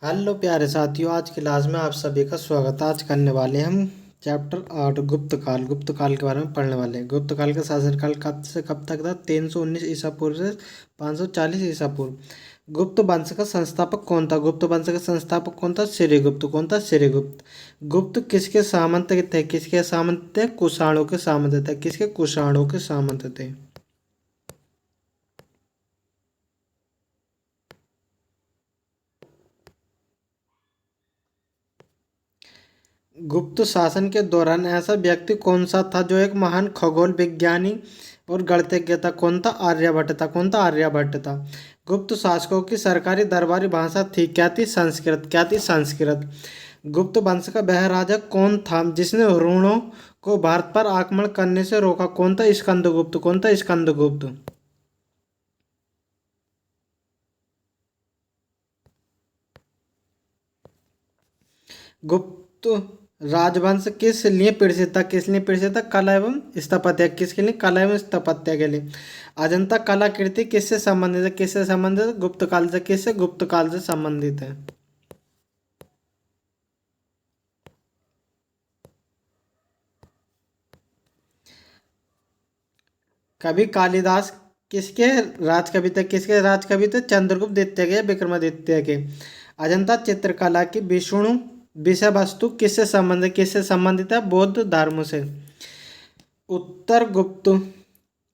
Hello प्यारे साथियों, आज की क्लास में आप सभी का स्वागत है। आज करने वाले हैं हम चैप्टर 8 गुप्त काल के बारे में पढ़ने वाले हैं। गुप्त काल का शासनकाल कब से कब तक था? 319 ईसा पूर्व से 540 ईसा पूर्व। गुप्त वंश का संस्थापक कौन था? गुप्त वंश का संस्थापक कौन था? श्रीगुप्त। कौन था? श्रीगुप्त। गुप्त किसके सामंत थे? किसके सामंत थे? कुषाणों के सामंत थे। किसके? कुषाणों के सामंत थे। गुप्त शासन के दौरान ऐसा व्यक्ति कौन सा था जो एक महान खगोल विज्ञानी और गणितज्ञ था? कौन था? आर्यभट्ट था। कौन था? आर्यभट्ट था। गुप्त शासकों की सरकारी दरबारी भाषा थी क्या? थी संस्कृत। क्या थी? संस्कृत। गुप्त वंश का वह राजा कौन था जिसने हुणों को भारत पर आक्रमण करने से रोका? कौन था? स्कंदगुप्त। कौन था? स्कंदगुप्त। गुप्त राजवंश किस लिए प्रसिद्ध था? किस लिए प्रसिद्ध था? कला एवं स्थापत्य। किसके लिए? कला एवं स्थापत्य के लिए। अजंता कलाकृति किससे संबंधित है? किससे संबंधित है? गुप्त काल से। किससे? गुप्त काल से संबंधित है। कवि कालिदास किसके राजकवि थे? किसके राजकवि थे? चंद्रगुप्त द्वितीय के या विक्रमादित्य के। अजंता चित्रकला की विष्णु विषय वस्तु किससे संबंधित? किससे संबंधित है? बौद्ध धर्म से। उत्तर गुप्त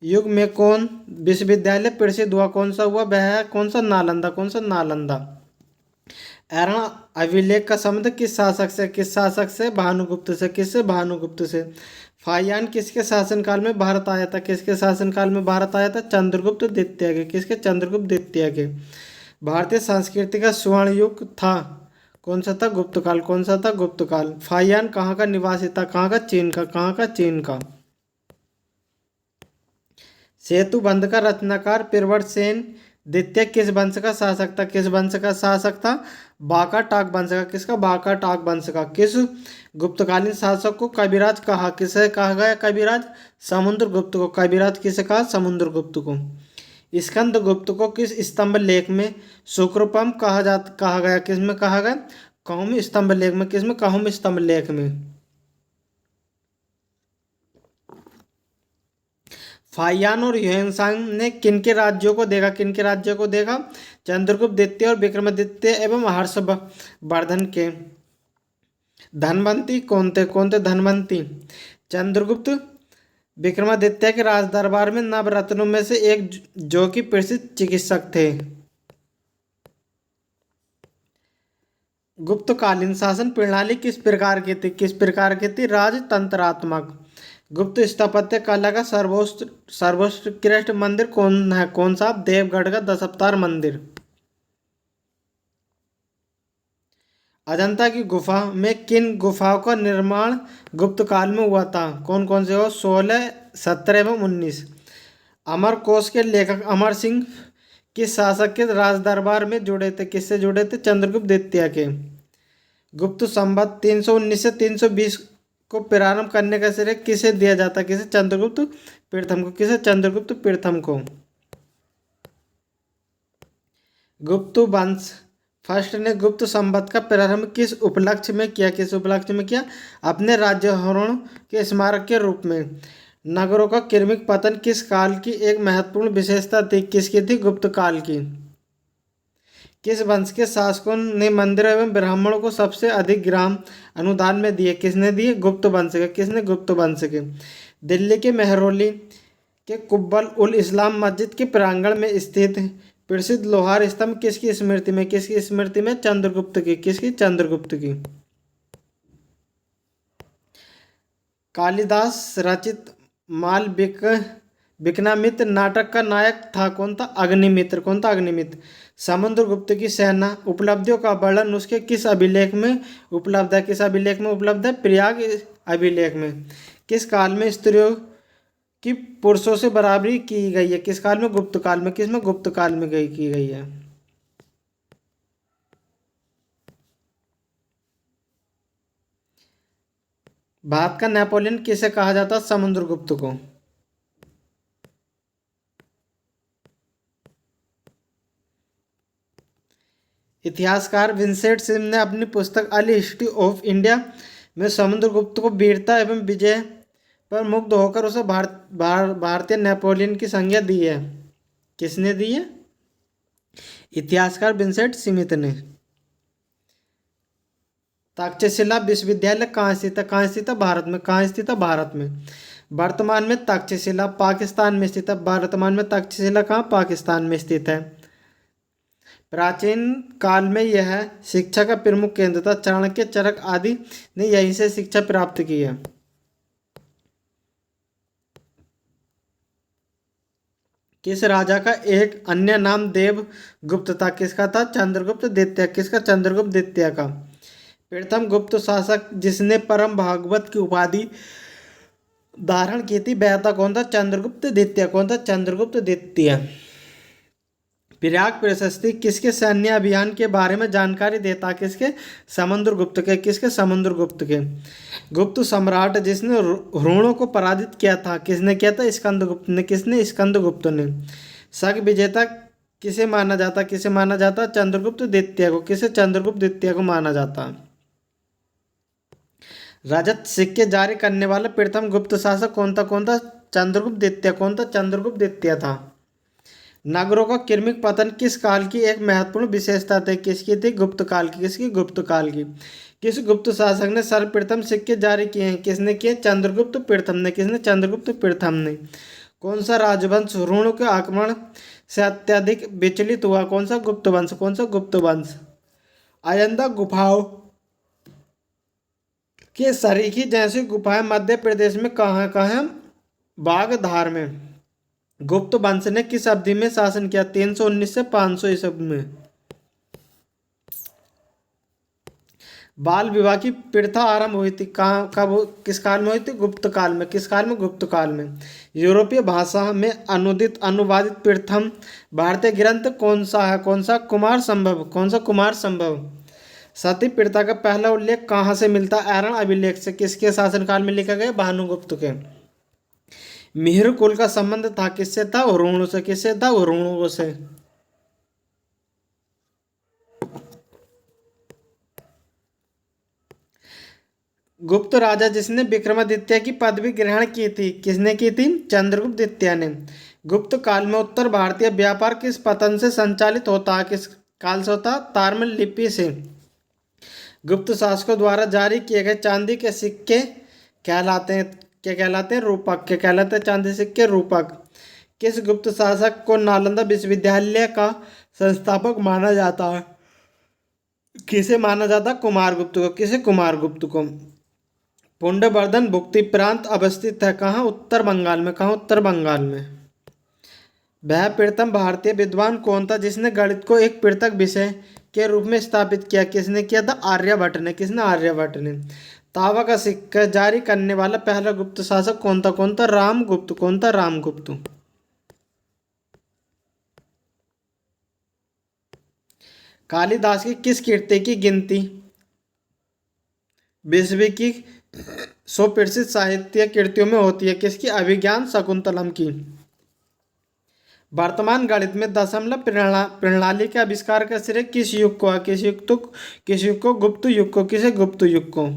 युग में कौन विश्वविद्यालय प्रसिद्ध हुआ? कौन सा हुआ? वह है कौन सा? नालंदा। कौन सा? नालंदा। ऐरण अभिलेख का संबंध किस शासक से? किस शासक से? भानुगुप्त से। किससे? भानुगुप्त से। फाहियान किसके शासनकाल में भारत आया था? किसके शासनकाल में भारत आया था? चंद्रगुप्त द्वितीय के। किसके? चंद्रगुप्त द्वितीय के। भारतीय संस्कृति का स्वर्ण युग था कौन सा था? गुप्त काल। कौन सा था? गुप्त काल। फाहियान कहाँ का निवासी था? कहाँ का? चीन का। कहाँ का? चीन का। सेतु बंध का रचनाकार प्रियव्रत द्वितीय किस वंश का शासक था? किस वंश का शासक था? बांका टाक वंश का। किसका? बांका टाक वंश का। किस गुप्तकालीन शासक को कविराज कहा? किसे कहा गया कविराज? समुद्रगुप्त को। कविराज किसे कहा? समुद्रगुप्त को। स्कंदगुप्त को किस स्तंभ लेख में शुक्रपम कहा गया? किस में कहा गया? कौम स्तंभ लेख में। किस में? कौम स्तंभ लेख में। फाहियान और ह्वेनसांग ने किनके राज्यों को देखा? किनके राज्यों को देखा? चंद्रगुप्त द्वितीय और विक्रमादित्य एवं हर्षवर्धन के। धनवंती कौन थे? कौन थे धनवंती? चंद्रगुप्त विक्रमादित्य के राज दरबार में नवरत्नों में से एक जो कि प्रसिद्ध चिकित्सक थे। गुप्तकालीन शासन प्रणाली किस प्रकार की थी? किस प्रकार की थी? राजतंत्रात्मक। गुप्त स्थापत्य कला का सर्वोत्कृष्ट मंदिर कौन है? कौन सा? देवगढ़ का दस अवतार मंदिर। अजंता की गुफा में किन गुफाओं का निर्माण गुप्त काल में हुआ था? कौन कौन से हो? 16, 17 एवं 19। अमरकोश के लेखक अमर सिंह किस शासक के राज दरबार में जुड़े थे? किससे जुड़े थे? चंद्रगुप्त द्वितीय के। गुप्त संवत 319 से 320 को प्रारंभ करने का श्रेय किसे दिया जाता है? किसे? चंद्रगुप्त प्रथम को। किसे? चंद्रगुप्त प्रथम को। गुप्त वंश फर्स्ट ने गुप्त संवत का प्रारंभ किस उपलक्ष्य में किया? किस उपलक्ष्य में किया? अपने राज्यारोहण के स्मारक के रूप में। नगरों का क्रमिक पतन किस काल की एक महत्वपूर्ण विशेषता थी? किसकी थी? गुप्त काल की। किस वंश के शासकों ने मंदिर एवं ब्राह्मणों को सबसे अधिक ग्राम अनुदान में दिए? किसने दिए? गुप्त वंश के। किसने? गुप्त वंश के। दिल्ली के मेहरौली के कुब्बल उल इस्लाम मस्जिद के प्रांगण में स्थित प्रसिद्ध लोहार स्तंभ किसकी स्मृति में? किसकी स्मृति में? चंद्रगुप्त की। किसकी? चंद्रगुप्त की। कालिदास रचित विक्रमादित्य नाटक का नायक था कौन था? अग्निमित्र। कौन था? अग्निमित्र। समुद्रगुप्त की सेना उपलब्धियों का वर्णन उसके किस अभिलेख में उपलब्ध है? किस अभिलेख में उपलब्ध है? प्रयाग अभिलेख में। किस काल में स्त्रियों की पुरुषों से बराबरी की गई है? किस काल में? गुप्त काल में। किस में? गुप्त काल में की गई है। भारत का नेपोलियन किसे कहा जाता? समुद्रगुप्त को। इतिहासकार विंसेंट सिम ने अपनी पुस्तक अ हिस्ट्री ऑफ इंडिया में समुद्रगुप्त को वीरता एवं विजय पर मुग्ध होकर उसे भारतीय नेपोलियन की संज्ञा दी है। किसने दी है? इतिहासकार विंसेंट स्मिथ ने। तक्षशिला विश्वविद्यालय कहाँ स्थित है? कहाँ स्थित है? भारत में। कहाँ स्थित है? भारत में। वर्तमान में तक्षशिला पाकिस्तान में स्थित है। वर्तमान में तक्षशिला कहाँ? पाकिस्तान में स्थित है। प्राचीन काल में यह शिक्षा का प्रमुख केंद्र था। चाणक्य, चरक आदि ने यहीं से शिक्षा प्राप्त की है। किस राजा का एक अन्य नाम देवगुप्त था? किसका था? चंद्रगुप्त द्वितीय। किसका? चंद्रगुप्त द्वितीय का। प्रथम गुप्त शासक जिसने परम भागवत की उपाधि धारण की थी वह था कौन था? चंद्रगुप्त द्वितीय। कौन था? चंद्रगुप्त द्वितीय। प्रयाग प्रशस्ति किसके सैन्य अभियान के बारे में जानकारी देता? किसके? समुद्रगुप्त के। किसके? समुद्रगुप्त के। गुप्त सम्राट जिसने हुणों को पराजित किया था किसने किया था? स्कंदगुप्त ने। किसने? स्कंदगुप्त ने। शक विजेता किसे माना जाता? किसे माना जाता? चंद्रगुप्त द्वितीय को। किसे? चंद्रगुप्त द्वितीय को माना जाता। रजत सिक्के जारी करने वाला प्रथम गुप्त शासक कौन था? कौन था? चंद्रगुप्त द्वितीय। कौन था? चंद्रगुप्त द्वितीय था। नगरों का क्रमिक पतन किस काल की एक महत्वपूर्ण विशेषता थी? किसकी थी? गुप्त काल की। किसकी? गुप्त काल की। किस गुप्त शासक ने सर्वप्रथम सिक्के जारी किए हैं? किसने किए? चंद्रगुप्त प्रथम ने। किसने? चंद्रगुप्त प्रथम ने। कौन सा राजवंश हुणों के आक्रमण से अत्यधिक विचलित हुआ? कौन सा? गुप्त वंश। कौन सा? गुप्त वंश। अजंता गुफाओं के सरीखी जैसी गुफाएं मध्य प्रदेश में कहाँ कहाँ हैं? बागधार में। गुप्त वंश ने किस अवधि में शासन किया? 319 से 500 ईस्वी में। बाल विवाह की प्रथा आरंभ हुई थी कहाँ? कब? किस काल में हुई थी? गुप्त काल में। किस काल में? गुप्त काल में। यूरोपीय भाषा में अनुदित अनुवादित प्रथम भारतीय ग्रंथ कौन सा है? कौन सा? कुमार संभव। कौन सा? कुमार संभव। सती प्रथा का पहला उल्लेख कहाँ से मिलता? ऐरण अभिलेख से। किसके शासनकाल में लिखा गया? भानुगुप्त के। मिहिर कुल का संबंध था किससे? था हुणों से। किससे था? हुणों से। गुप्त राजा जिसने विक्रमादित्य की पदवी ग्रहण की थी किसने की थी? चंद्रगुप्त द्वितीय ने। गुप्त काल में उत्तर भारतीय व्यापार किस पतन से संचालित होता है? किस काल से होता? ताम्र लिपि से। गुप्त शासकों द्वारा जारी किए गए चांदी के सिक्के कहलाते हैं? क्या कहलाते हैं? रूपक। क्या कहलाते हैं? चांदी सिक्के रूपक। किस गुप्त शासक को नालंदा विश्वविद्यालय का संस्थापक माना जाता है? किसे माना जाता? कुमारगुप्त को। किसे? कुमारगुप्त को। पुंडवर्धन भुक्ति प्रांत अवस्थित है कहाँ? उत्तर बंगाल में। कहाँ? उत्तर बंगाल में। वह प्रथम भारतीय विद्वान कौन था जिसने गणित को एक पृथक विषय के रूप में स्थापित किया? किसने किया था? आर्यभट्ट ने। किसने? आर्यभट्ट ने। तांबा का सिक्का जारी करने वाला पहला गुप्त शासक कौन था? कौन था? रामगुप्त। कौन था? रामगुप्त। कालिदास की किस कृति की गिनती विश्व की 100 प्रसिद्ध साहित्य कृतियों में होती है? किसकी? अभिज्ञान शकुंतलम की। वर्तमान गणित में दशमलव प्रणाली के आविष्कार का श्रेय किस युग को है? किस युग को? गुप्त युग को। किसे? गुप्त युग को।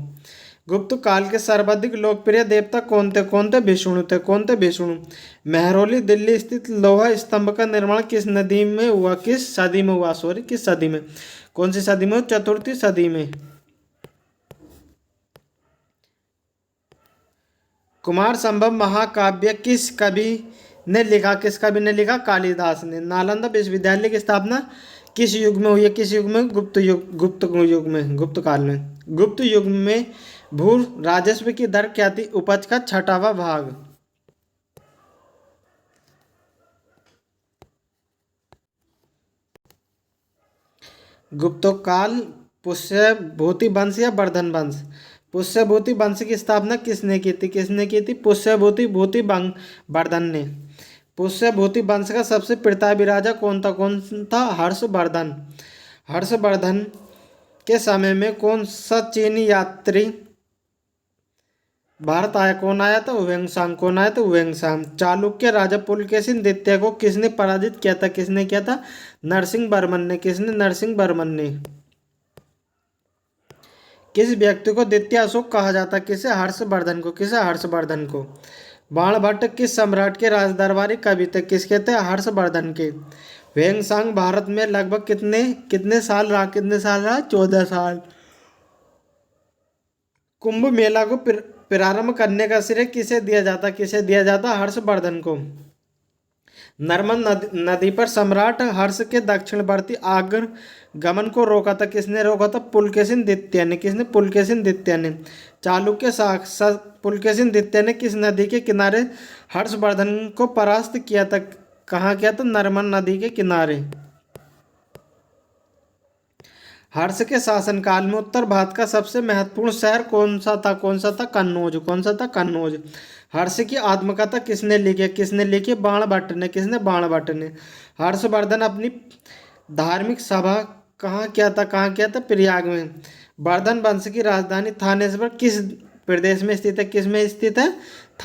गुप्त काल के सर्वाधिक लोकप्रिय देवता कौन थे? कौन थे? विष्णु थे। कौन थे? विष्णु। मेहरौली दिल्ली स्थित लोहा स्तंभ का निर्माण किस नदी में हुआ? किस सदी में हुआ? सॉरी, किस सदी में? कौन सी सदी में? चतुर्थी सदी में। कुमार संभव महाकाव्य किस कवि ने लिखा? किस कवि ने लिखा? कालिदास ने। नालंदा विश्वविद्यालय की स्थापना किस युग में हुई है? किस युग में? गुप्त युग। गुप्त युग में। गुप्त काल में। गुप्त युग में भू राजस्व की दर क्या थी? उपज का 6वां भाग। गुप्तकाल पुष्यभूति वंश या वर्धन वंश? पुष्यभूति वंश की स्थापना किसने की थी? किसने की थी? पुष्यभूति वर्धन ने। पुष्यभूति वंश का सबसे प्रतापी राजा कौन था? कौन था? हर्षवर्धन। हर्षवर्धन के समय में कौन सा चीनी यात्री भारत आया? कौन आया था? हुएंसांग। कौन आया था? हुएंसांग। चालुक्य राजा पुलकेशिन द्वितीय को किसने पराजित किया था? किसने किया था? नरसिंह वर्मन ने। किसने? नरसिंह वर्मन ने। किस व्यक्ति को द्वितीय अशोक कहा जाता? किसे? हर्षवर्धन को। किसे? हर्षवर्धन को। बाणभट्ट किस सम्राट के राजदरबारी कवि थे? किसके थे? हर्षवर्धन के। ह्वेनसांग भारत में लगभग कितने कितने साल रहा? कितने साल रहा? 14 साल। कुंभ मेला को प्रारंभ करने का श्रेय किसे दिया जाता? किसे दिया जाता? हर्षवर्धन को। नर्मदा नदी पर सम्राट हर्ष के दक्षिणवर्ती आगमन को रोका था? किसने रोका था? पुलकेशिन द्वितीय ने। किसने? पुलकेशिन द्वितीय ने। चालुक्य पुलकेशिन द्वितीय ने किस नदी के किनारे हर्षवर्धन को परास्त किया था? कहाँ किया था? नर्मदा नदी के किनारे। हर्ष के शासनकाल में उत्तर भारत का सबसे महत्वपूर्ण शहर कौन सा था? कौन सा था? कन्नौज। कौन सा था? कन्नौज। हर्ष की आत्मकथा किसने लिखी? किसने लिखी? बाणभट्ट ने। किसने? बाणभट्ट ने। हर्षवर्धन अपनी धार्मिक सभा कहाँ किया था? कहाँ किया था? प्रयाग में। वर्धन वंश की राजधानी थानेश्वर किस प्रदेश में स्थित है? किस में स्थित है?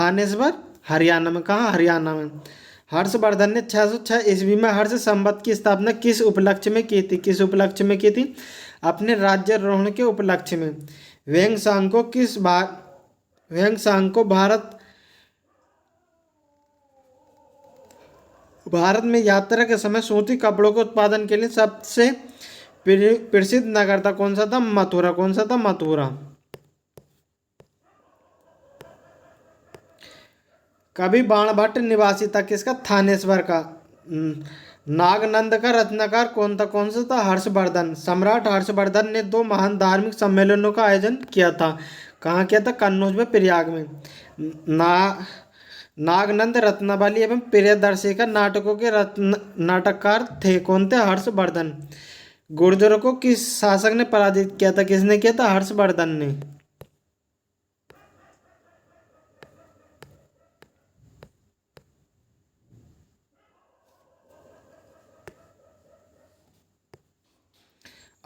थानेश्वर हरियाणा में। कहाँ? हरियाणा में। हर्षवर्धन ने 606 ईस्वी में हर्ष संवत की स्थापना किस उपलक्ष्य में की थी? किस उपलक्ष्य में की थी? अपने राज्यारोहण के उपलक्ष्य में। वेंगसांग को वेंगसांग को भारत में यात्रा के समय सूती कपड़ों के उत्पादन के लिए सबसे प्रसिद्ध नगर था? कौन सा था? मथुरा। कौन सा था? मथुरा। कवि बाणभट्ट निवासी था? किसका? थानेश्वर का। नागनंद का रचनाकार कौन था? कौन सा था? हर्षवर्धन। सम्राट हर्षवर्धन ने दो महान धार्मिक सम्मेलनों का आयोजन किया था। कहाँ किया था? कन्नौज में, प्रयाग में। ना नागनंद रत्नावली एवं प्रियदर्शी नाटकों के नाटककार थे। कौन थे? हर्षवर्धन। गुर्जरों को किस शासक ने पराजित किया था? किसने किया था? हर्षवर्धन ने।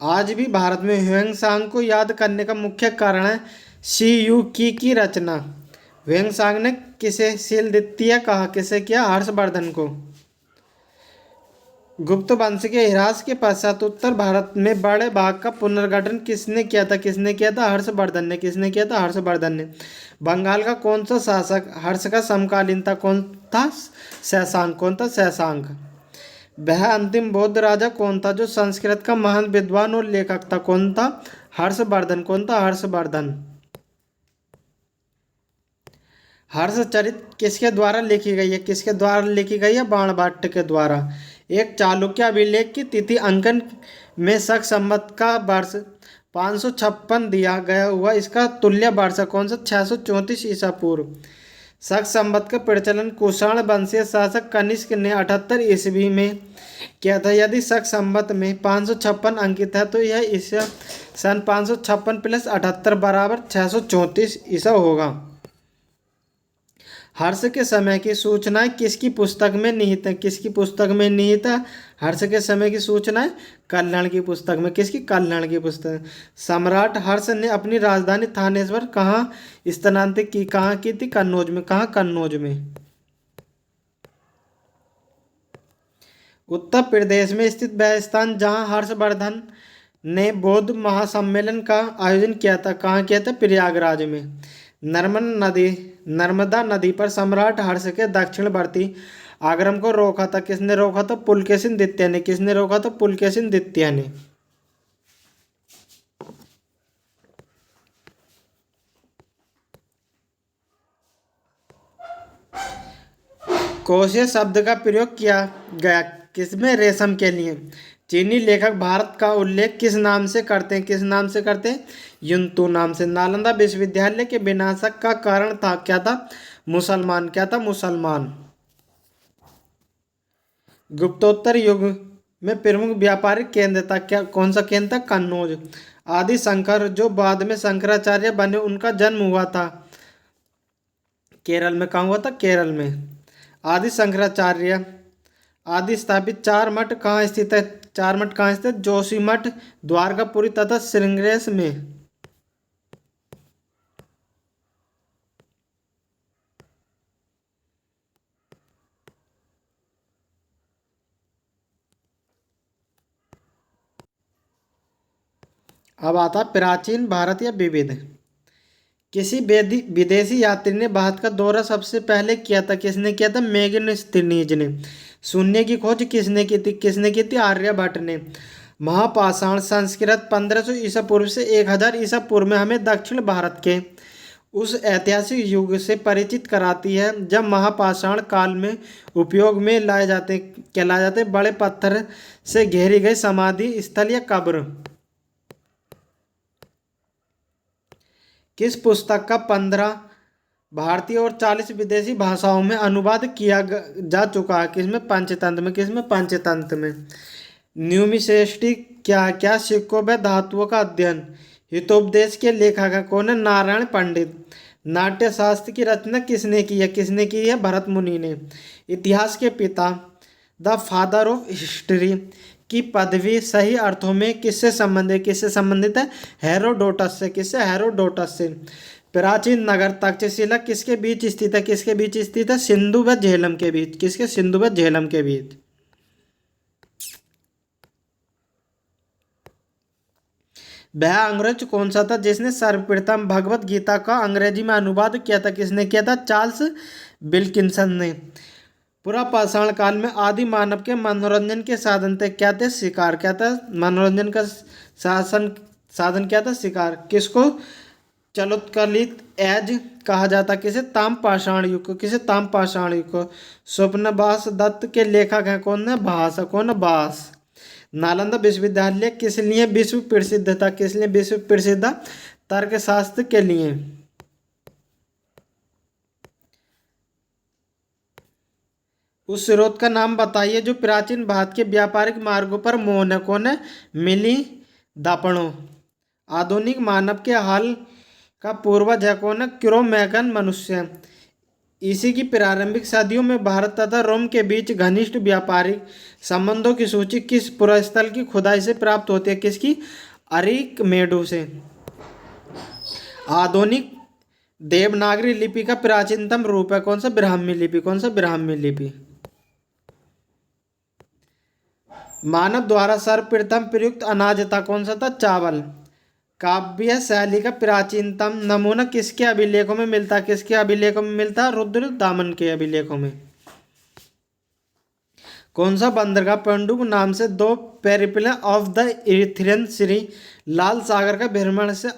आज भी भारत में ह्वेनसांग को याद करने का मुख्य कारण है शी यू की रचना। ह्वेनसांग ने किसे शील द्वितीय कहा? किसे किया? हर्षवर्धन को। गुप्त वंश के ह्रास के पश्चात उत्तर भारत में बड़े भाग का पुनर्गठन किसने किया था? किसने किया था? हर्षवर्धन ने। किसने किया था? हर्षवर्धन ने। बंगाल का कौन सा शासक हर्ष का समकालीन था? कौन था? शशांक। कौन था? शशांक। वह अंतिम बौद्ध राजा कौन था जो संस्कृत का महान विद्वान और लेखक था? कौन था? हर्षवर्धन। कौन था? हर्षवर्धन। हर्षचरित किसके द्वारा लिखी गई है? किसके द्वारा लिखी गई है? बाणभट्ट के द्वारा। एक चालुक्य अभिलेख की तिथि अंकन में शक संवत का वर्ष 556 दिया गया हुआ। इसका तुल्य वर्ष कौन सा? 634 ईसा पूर्व। शक संवत का प्रचलन कुषाण वंशीय शासक कनिष्क ने 78 ईस्वी में किया था। यदि शक संवत में 556 अंकित है तो यह ईसा सन 556 प्लस 78 बराबर 634 ईसा होगा। हर्ष के समय की सूचनाएं किसकी पुस्तक में निहित है? किसकी पुस्तक में निहित है? हर्ष के समय की सूचनाएं कल्याण की पुस्तक में। किसकी? कल्याण की पुस्तक। सम्राट हर्ष ने अपनी राजधानी थानेश्वर कहाँ स्थानांतरित की? कहाँ की थी? कन्नौज में। कहाँ? कन्नौज में। उत्तर प्रदेश में स्थित वह स्थान जहाँ हर्षवर्धन ने बौद्ध महासम्मेलन का आयोजन किया था। कहाँ किया था? प्रयागराज में। नर्मदा नदी पर सम्राट हर्ष के दक्षिणवर्ती आगमन को रोका था? किसने रोका था? पुलकेशिन द्वितीय ने। किसने रोका था? पुलकेशिन द्वितीय ने। कोसे शब्द का प्रयोग किया गया किसमें? रेशम के लिए। चीनी लेखक भारत का उल्लेख किस नाम से करते हैं? किस नाम से करते हैं? युन्तु नाम से। नालंदा विश्वविद्यालय के विनाशक का कारण था क्या था? मुसलमान। क्या था? मुसलमान। गुप्तोत्तर युग में प्रमुख व्यापारिक केंद्र था क्या? कौन सा केंद्र था? कन्नौज। आदि शंकर जो बाद में शंकराचार्य बने उनका जन्म हुआ था केरल में। कहाँ हुआ था? केरल में। आदि शंकराचार्य आदि स्थापित चार मठ कहाँ स्थित है? चार मठ कहाँ स्थित है? जोशी मठ, द्वारकापुरी तथा श्रृंगेश में। अब आता प्राचीन भारत या विविध। किसी विदेशी यात्री ने भारत का दौरा सबसे पहले किया था, किसने किया था? मेगस्थनीज ने। शून्य की खोज किसने की थी? किसने की थी? आर्यभट्ट ने। महापाषाण संस्कृत 1500 ईसा पूर्व से 1000 ईसा पूर्व में हमें दक्षिण भारत के उस ऐतिहासिक युग से परिचित कराती है जब महापाषाण काल में उपयोग में कहलाए जाते बड़े पत्थर से घेरी गई समाधि स्थल या कब्र। किस पुस्तक का 15 भारतीय और 40 विदेशी भाषाओं में अनुवाद किया जा चुका है? किसमें? पंचतंत्र में। किसमें? पंचतंत्र में। न्यूमिसेस्टी क्या क्या? सिक्कों व धातुओं का अध्ययन। हितोपदेश के लेखक कौन है? नारायण पंडित। नाट्यशास्त्र की रचना किसने की है? किसने की है? भरत मुनि ने। इतिहास के पिता, द फादर ऑफ हिस्ट्री की पदवी सही अर्थों में किससे संबंधित? किससे संबंधित है? हेरोडोटस से। किससे? हेरोडोटस से। प्राचीन नगर तक्षशिला किसके बीच स्थित है? किसके बीच स्थित है? सिंधु व झेलम के बीच। किसके? सिंधु व झेलम के बीच। वह अंग्रेज कौन सा था जिसने सर्वप्रथम भगवत गीता का अंग्रेजी में अनुवाद किया था? किसने किया था? चार्ल्स विल्किंसन ने। पुरापाषाण काल में आदि मानव के मनोरंजन के साधन थे, क्या थे? शिकार। क्या था? मनोरंजन का साधन क्या था? शिकार। किसको चलोत्कलित एज कहा जाता? किसे? ताम्रपाषाण युग को। किसे? ताम्रपाषाण युग को। स्वप्नवास दत्त के लेखक हैं कौन है? भास। कौन? भास। नालंदा विश्वविद्यालय किस लिए विश्व प्रसिद्ध था? किस लिए विश्व प्रसिद्ध था? तर्कशास्त्र के लिए। उस स्रोत का नाम बताइए जो प्राचीन भारत के व्यापारिक मार्गों पर मौन है। कौन है? मिली दापणो। आधुनिक मानव के हाल का पूर्वज है कौन है? क्रो-मैगन मनुष्य। इसी की प्रारंभिक सदियों में भारत तथा रोम के बीच घनिष्ठ व्यापारिक संबंधों की सूची किस पुरास्थल की खुदाई से प्राप्त होती है? किसकी? अरिकमेडो से। आधुनिक देवनागरी लिपि का प्राचीनतम रूप है कौन सा? ब्राह्मी लिपि। कौन सा? ब्राह्मी लिपि। मानव द्वारा सर्वप्रथम प्रयुक्त अनाज था कौन सा था? चावल। काव्य शैली का प्राचीनतम नमूना किसके अभिलेखों में मिलता? किसके अभिलेखों में मिलता? रुद्र दामन के अभिलेखों में। कौन सा बंदरगाह पंडुप नाम से दो पेरिप्ल of the Erythraean Shri Lal सागर का भ्रमण से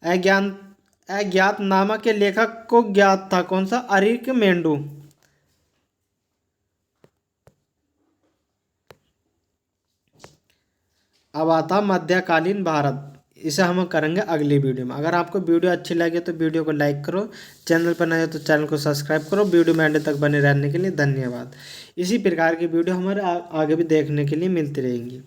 अज्ञात नामा के लेखक को ज्ञात था? कौन सा? अरिकमेंडू। अब आता मध्यकालीन भारत। इसे हम करेंगे अगली वीडियो में। अगर आपको वीडियो अच्छी लगे तो वीडियो को लाइक करो, चैनल पर नए हो तो चैनल को सब्सक्राइब करो। वीडियो में एंड तक बने रहने के लिए धन्यवाद। इसी प्रकार की वीडियो हमारे आगे भी देखने के लिए मिलती रहेंगी।